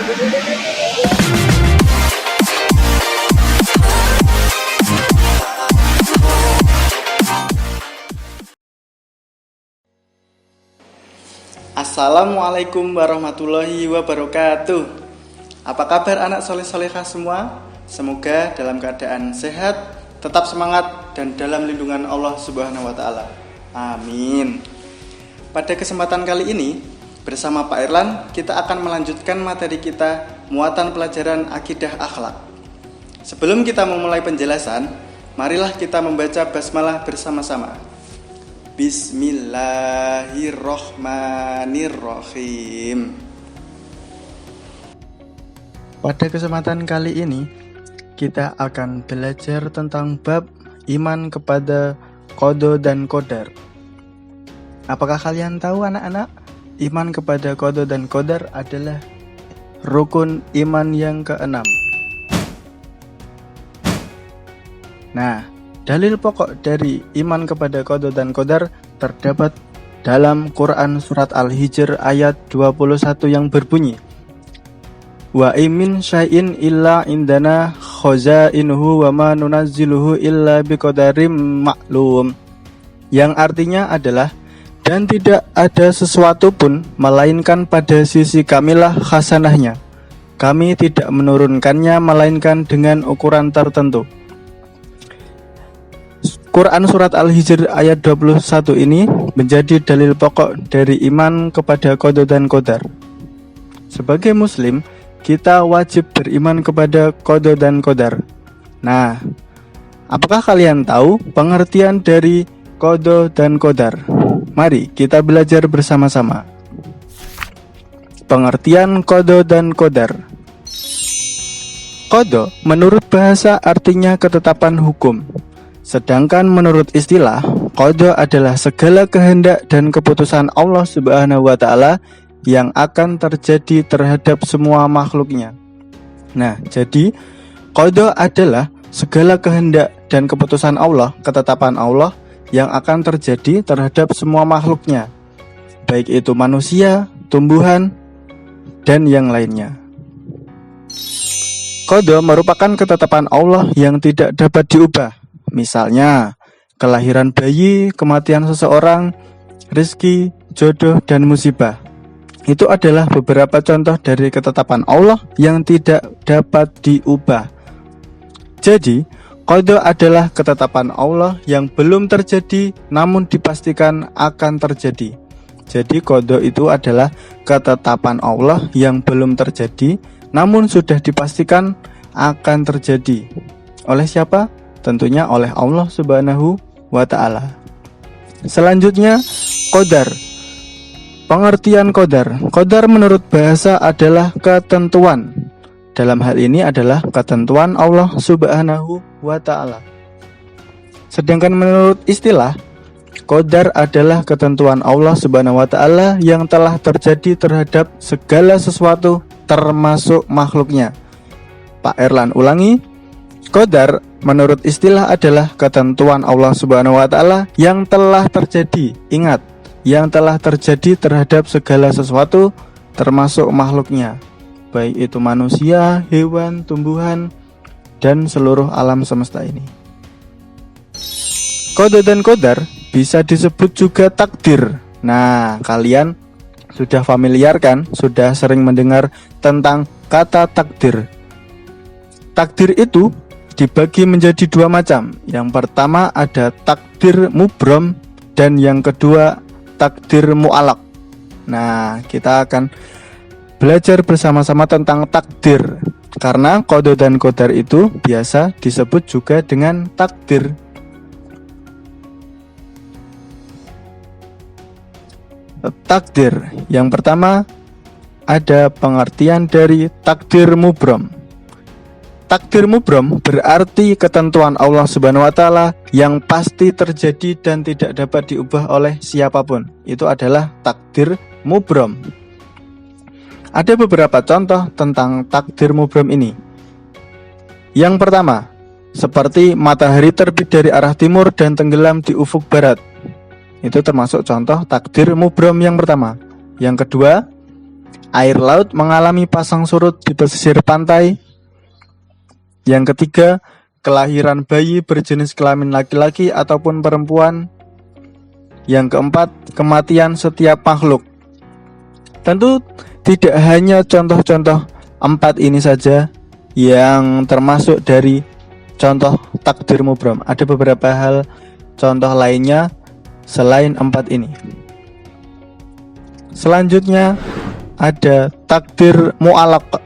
Assalamualaikum warahmatullahi wabarakatuh. Apa kabar anak soleh-solehah semua? Semoga dalam keadaan sehat, tetap semangat, dan dalam lindungan Allah Subhanahu wa Ta'ala. Amin. Pada kesempatan kali ini, bersama Pak Irlan, kita akan melanjutkan materi kita, muatan pelajaran akidah akhlak. Sebelum kita memulai penjelasan, marilah kita membaca basmalah bersama-sama. Bismillahirrohmanirrohim. Pada kesempatan kali ini, kita akan belajar tentang bab iman kepada qada dan qadar. Apakah kalian tahu anak-anak? Iman kepada qada dan qadar adalah rukun iman yang keenam. Nah, dalil pokok dari iman kepada qada dan qadar terdapat dalam Quran Surat Al-Hijr ayat 21 yang berbunyi, Wa imin syai'in illa indana khazainuhu wa ma nunazziluhu illa biqadarim maklum. Yang artinya adalah, dan tidak ada sesuatu pun melainkan pada sisi kamilah khasanahnya. Kami tidak menurunkannya melainkan dengan ukuran tertentu. Quran Surat Al-Hijr ayat 21 ini menjadi dalil pokok dari iman kepada qada dan qadar. Sebagai muslim, kita wajib beriman kepada qada dan qadar. Nah, apakah kalian tahu pengertian dari qada dan qadar? Mari kita belajar bersama-sama. Pengertian qada dan qadar. Qada menurut bahasa artinya ketetapan hukum. Sedangkan menurut istilah, qada adalah segala kehendak dan keputusan Allah Subhanahu wa Ta'ala yang akan terjadi terhadap semua makhluknya. Nah, jadi qada adalah segala kehendak dan keputusan Allah, ketetapan Allah yang akan terjadi terhadap semua makhluknya, baik itu manusia, tumbuhan, dan yang lainnya. Qada merupakan ketetapan Allah yang tidak dapat diubah. Misalnya, kelahiran bayi, kematian seseorang, rezeki, jodoh, dan musibah. Itu adalah beberapa contoh dari ketetapan Allah yang tidak dapat diubah. Jadi, qada adalah ketetapan Allah yang belum terjadi namun dipastikan akan terjadi. Jadi, qada itu adalah ketetapan Allah yang belum terjadi namun sudah dipastikan akan terjadi. Oleh siapa? Tentunya oleh Allah Subhanahu wa Ta'ala. Selanjutnya, qadar. Pengertian qadar. Qadar menurut bahasa adalah ketentuan. Dalam hal ini adalah ketentuan Allah Subhanahu wa Ta'ala. Sedangkan menurut istilah, qadar adalah ketentuan Allah Subhanahu wa Ta'ala yang telah terjadi terhadap segala sesuatu termasuk makhluknya. Pak Erlan ulangi. Qadar menurut istilah adalah ketentuan Allah Subhanahu wa Ta'ala yang telah terjadi. Ingat, yang telah terjadi terhadap segala sesuatu termasuk makhluknya, baik itu manusia, hewan, tumbuhan, dan seluruh alam semesta ini. Qada dan qadar bisa disebut juga takdir. Nah, kalian sudah familiar kan? Sudah sering mendengar tentang kata takdir. Takdir itu dibagi menjadi dua macam. Yang pertama ada takdir mubrom dan yang kedua takdir mu'alaq. Nah, kita akan belajar bersama-sama tentang takdir. Karena qada dan qadar itu biasa disebut juga dengan takdir. Takdir. Yang pertama ada pengertian dari takdir mubrom. Takdir mubrom berarti ketentuan Allah Subhanahu wa Ta'ala yang pasti terjadi dan tidak dapat diubah oleh siapapun. Itu adalah takdir mubrom. Ada beberapa contoh tentang takdir mubrom ini. Yang pertama, seperti matahari terbit dari arah timur dan tenggelam di ufuk barat. Itu termasuk contoh takdir mubrom yang pertama. Yang kedua, Air laut mengalami pasang surut di pesisir pantai. Yang ketiga, kelahiran bayi berjenis kelamin laki-laki ataupun perempuan. Yang keempat, kematian setiap makhluk. Tentu tidak hanya contoh-contoh 4 ini saja yang termasuk dari contoh takdir mubram. Ada beberapa hal contoh lainnya selain 4 ini. Selanjutnya ada takdir mu'alaq.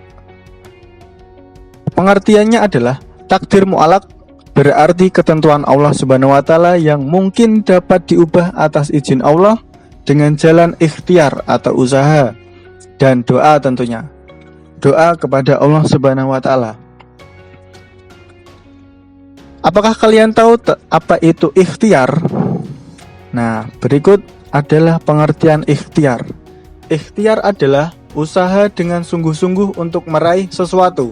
Pengertiannya adalah takdir mu'alaq berarti ketentuan Allah Subhanahu wa taala yang mungkin dapat diubah atas izin Allah dengan jalan ikhtiar atau usaha dan doa tentunya. Doa kepada Allah Subhanahu wa taala. Apakah kalian tahu apa itu ikhtiar? Nah, berikut adalah pengertian ikhtiar. Ikhtiar adalah usaha dengan sungguh-sungguh untuk meraih sesuatu.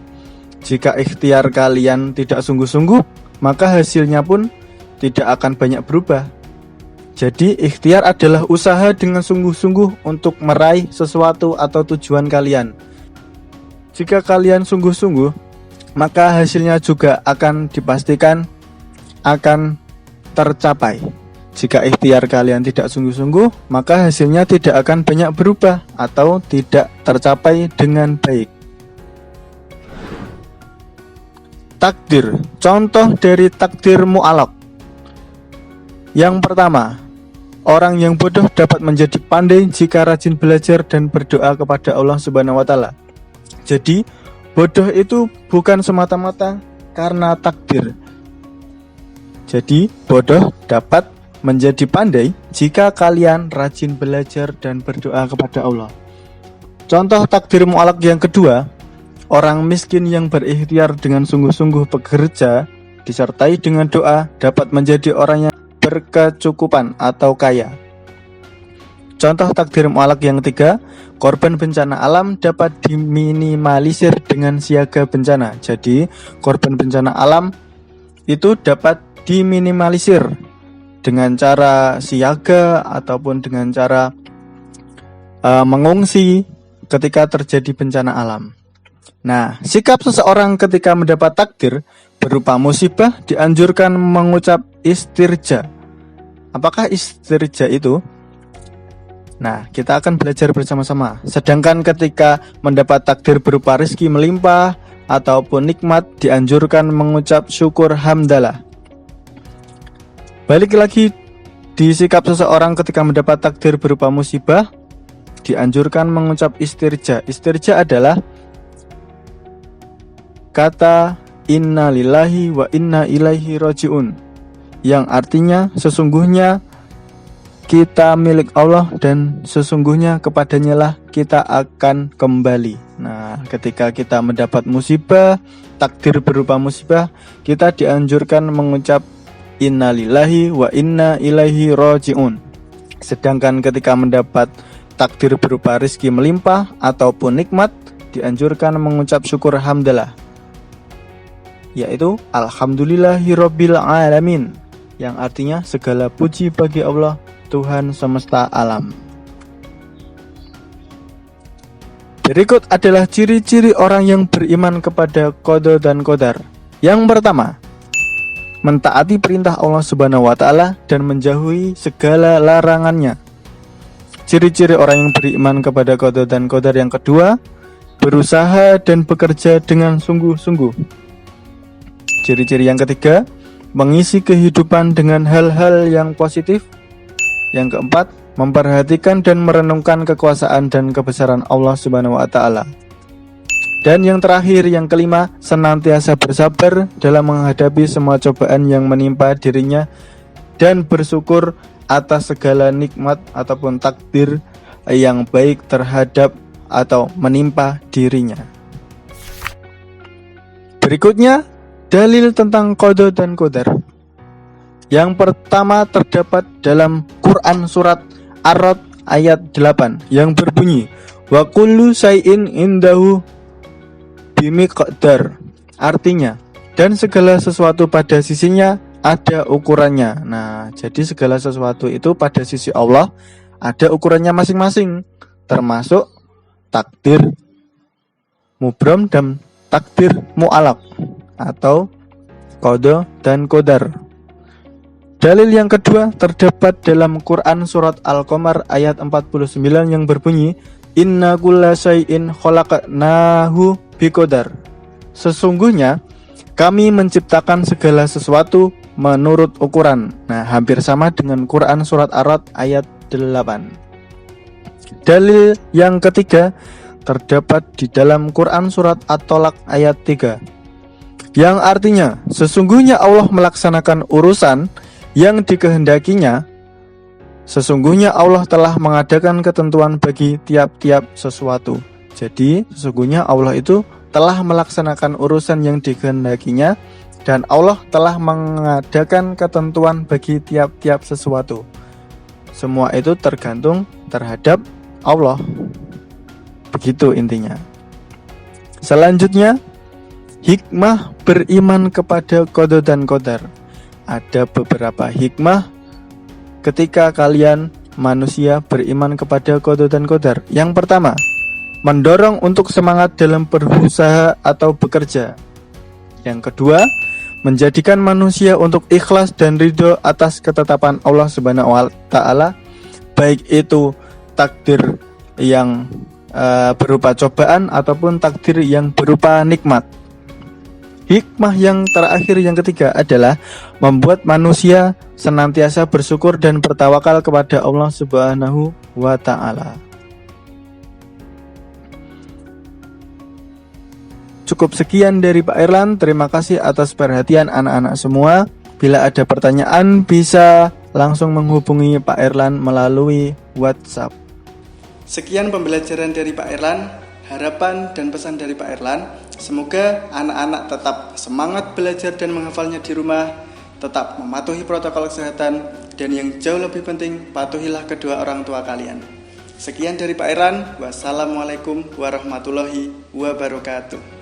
Jika ikhtiar kalian tidak sungguh-sungguh, maka hasilnya pun tidak akan banyak berubah. Jadi ikhtiar adalah usaha dengan sungguh-sungguh untuk meraih sesuatu atau tujuan kalian. Jika kalian sungguh-sungguh, maka hasilnya juga akan dipastikan akan tercapai. Jika ikhtiar kalian tidak sungguh-sungguh, maka hasilnya tidak akan banyak berubah atau tidak tercapai dengan baik. Takdir, contoh dari takdir mu'alaq. Yang pertama, orang yang bodoh dapat menjadi pandai jika rajin belajar dan berdoa kepada Allah Subhanahu wa taala. Jadi, bodoh itu bukan semata-mata karena takdir. Jadi, bodoh dapat menjadi pandai jika kalian rajin belajar dan berdoa kepada Allah. Contoh takdir mu'alaq yang kedua, orang miskin yang berikhtiar dengan sungguh-sungguh bekerja disertai dengan doa dapat menjadi orang yang berkecukupan atau kaya. Contoh takdir mu'alaq yang ketiga, korban bencana alam dapat diminimalisir dengan siaga bencana. Jadi, korban bencana alam itu dapat diminimalisir dengan cara siaga ataupun dengan cara mengungsi ketika terjadi bencana alam. Nah, sikap seseorang ketika mendapat takdir berupa musibah dianjurkan mengucap istirja. Apakah istirja itu? Nah, kita akan belajar bersama-sama. Sedangkan ketika mendapat takdir berupa rezeki melimpah ataupun nikmat dianjurkan mengucap syukur hamdalah. Balik lagi di sikap seseorang ketika mendapat takdir berupa musibah dianjurkan mengucap istirja. Istirja adalah kata inna lillahi wa inna ilaihi rajiun, yang artinya sesungguhnya kita milik Allah dan sesungguhnya kepadanya lah kita akan kembali. Nah, ketika kita mendapat musibah, takdir berupa musibah, kita dianjurkan mengucap inna lillahi wa inna ilaihi rajiun. Sedangkan ketika mendapat takdir berupa rezeki melimpah ataupun nikmat, dianjurkan mengucap syukur hamdalah, yaitu alhamdulillahirabbil alamin, yang artinya segala puji bagi Allah, Tuhan semesta alam. Berikut adalah ciri-ciri orang yang beriman kepada qada dan qadar. Yang pertama, mentaati perintah Allah Subhanahu wa taala dan menjauhi segala larangannya. Ciri-ciri orang yang beriman kepada qada dan qadar yang kedua, berusaha dan bekerja dengan sungguh-sungguh. Ciri-ciri yang ketiga, mengisi kehidupan dengan hal-hal yang positif. Yang keempat, memperhatikan dan merenungkan kekuasaan dan kebesaran Allah Subhanahu wa taala. Dan yang terakhir, yang kelima, senantiasa bersabar dalam menghadapi semua cobaan yang menimpa dirinya dan bersyukur atas segala nikmat ataupun takdir yang baik terhadap atau menimpa dirinya. Berikutnya, dalil tentang qada dan qadar. Yang pertama terdapat dalam Quran surat Ar-Ra'd ayat 8 yang berbunyi, wa kullu syai'in indahu bimiqdar. Artinya, dan segala sesuatu pada sisinya ada ukurannya. Nah, jadi segala sesuatu itu pada sisi Allah ada ukurannya masing-masing, termasuk takdir mubrom dan takdir mu'alaq atau qada dan qadar. Dalil yang kedua terdapat dalam Quran surat Al-Qamar ayat 49 yang berbunyi inna kulla syai'in khalaqnahu biqadar. Sesungguhnya kami menciptakan segala sesuatu menurut ukuran. Nah, hampir sama dengan Quran surat Ar-Ra'd ayat 8. Dalil yang ketiga terdapat di dalam Quran surat At-Tolak ayat 3 yang artinya sesungguhnya Allah melaksanakan urusan yang dikehendakinya. Sesungguhnya Allah telah mengadakan ketentuan bagi tiap-tiap sesuatu. Jadi sesungguhnya Allah itu telah melaksanakan urusan yang dikehendakinya dan Allah telah mengadakan ketentuan bagi tiap-tiap sesuatu. Semua itu tergantung terhadap Allah. Begitu intinya. Selanjutnya, hikmah beriman kepada qada dan qadar. Ada beberapa hikmah ketika kalian manusia beriman kepada qada dan qadar. Yang pertama, mendorong untuk semangat dalam berusaha atau bekerja. Yang kedua, menjadikan manusia untuk ikhlas dan ridho atas ketetapan Allah Subhanahu wa Ta'ala, baik itu takdir yang berupa cobaan ataupun takdir yang berupa nikmat. Hikmah yang terakhir yang ketiga adalah membuat manusia senantiasa bersyukur dan bertawakal kepada Allah Subhanahu wa Ta'ala. Cukup sekian dari Pak Irlan. Terima kasih atas perhatian anak-anak semua. Bila ada pertanyaan bisa langsung menghubungi Pak Irlan melalui WhatsApp. Sekian pembelajaran dari Pak Irlan. Harapan dan pesan dari Pak Irlan, semoga anak-anak tetap semangat belajar dan menghafalnya di rumah, tetap mematuhi protokol kesehatan, dan yang jauh lebih penting, patuhilah kedua orang tua kalian. Sekian dari Pak Irlan. Wassalamualaikum warahmatullahi wabarakatuh.